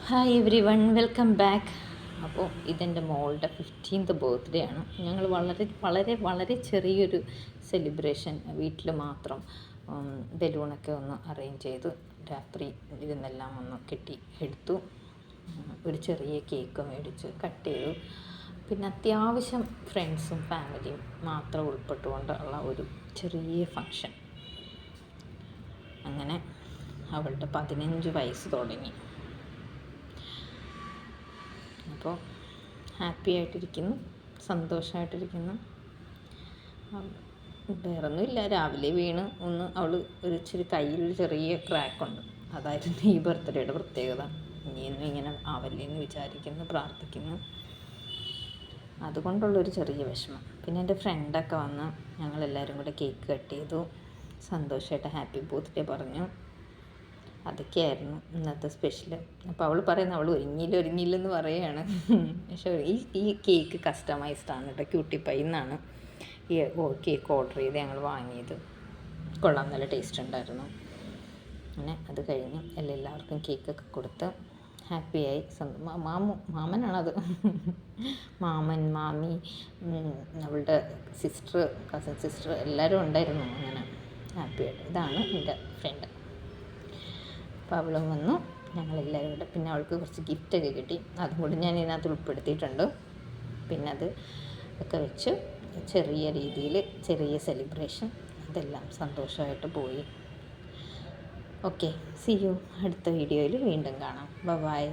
Hi every one, welcome back. അപ്പോൾ ഇതെൻ്റെ മോളുടെ 15th ബർത്ത്ഡേ ആണ്. ഞങ്ങൾ വളരെ വളരെ വളരെ ചെറിയൊരു സെലിബ്രേഷൻ വീട്ടിൽ മാത്രം ബലൂണൊക്കെ ഒന്ന് അറേഞ്ച് ചെയ്തു. രാത്രി ഇരുന്നെല്ലാം ഒന്ന് കെട്ടി എടുത്തു. ഒരു ചെറിയ കേക്ക് മേടിച്ച് കട്ട് ചെയ്തു. പിന്നെ അത്യാവശ്യം ഫ്രണ്ട്സും ഫാമിലിയും മാത്രം ഉൾപ്പെട്ടുകൊണ്ടുള്ള ഒരു ചെറിയ ഫങ്ഷൻ. അങ്ങനെ അവളുടെ 15 വയസ്സ് തുടങ്ങി. അപ്പോൾ ഹാപ്പി ആയിട്ടിരിക്കുന്നു, സന്തോഷമായിട്ടിരിക്കുന്നു. വേറൊന്നുമില്ല, രാവിലെ വീണ് അവൾ ഇച്ചിരി കയ്യിലൊരു ചെറിയ ക്രാക്കുണ്ട്. അതായിരുന്നു ഈ ബർത്ത്ഡേയുടെ പ്രത്യേകത. ഇനിയൊന്നും ഇങ്ങനെ ആവല്ലേന്ന് വിചാരിക്കുന്നു, പ്രാർത്ഥിക്കുന്നു. അതുകൊണ്ടുള്ളൊരു ചെറിയ വിഷമം. പിന്നെ എൻ്റെ ഫ്രണ്ടൊക്കെ വന്ന് ഞങ്ങളെല്ലാവരും കൂടെ കേക്ക് കട്ട് ചെയ്തു, സന്തോഷമായിട്ട് ഹാപ്പി ബർത്ത്ഡേ പറഞ്ഞു. അതൊക്കെയായിരുന്നു ഇന്നത്തെ സ്പെഷ്യൽ. അപ്പോൾ അവൾ പറയുന്നത് അവൾ ഒരുങ്ങിയില്ലെന്ന് പറയുകയാണ്. പക്ഷേ ഈ കേക്ക് കസ്റ്റമൈസ്ഡ് ആണ് കേട്ടോ. ക്യൂട്ടി പൈ എന്നാണ് ഈ കേക്ക് ഓർഡർ ചെയ്ത് ഞങ്ങൾ വാങ്ങിയത്. കൊള്ളാം, നല്ല ടേസ്റ്റ് ഉണ്ടായിരുന്നു. അങ്ങനെ അത് കഴിഞ്ഞ് എല്ലാവർക്കും കേക്കൊക്കെ കൊടുത്ത് ഹാപ്പിയായി. മാമനാണത്. മാമൻ, മാമി, അവളുടെ കസിൻ സിസ്റ്റർ എല്ലാവരും ഉണ്ടായിരുന്നു. അങ്ങനെ ഹാപ്പിയായിട്ട്. ഇതാണ് എൻ്റെ ഫ്രണ്ട്. അപ്പോൾ അവളും വന്നു, ഞങ്ങളെല്ലാവരും കൂടെ. പിന്നെ അവൾക്ക് കുറച്ച് ഗിഫ്റ്റൊക്കെ കിട്ടി, അതും കൂടി ഞാൻ ഇതിനകത്ത് ഉൾപ്പെടുത്തിയിട്ടുണ്ട്. പിന്നെ ഒക്കെ വെച്ച് ചെറിയ രീതിയിൽ ചെറിയ സെലിബ്രേഷൻ, അതെല്ലാം സന്തോഷമായിട്ട് പോയി. Okay, see you. അടുത്ത വീഡിയോയിൽ വീണ്ടും കാണാം. ബൈ.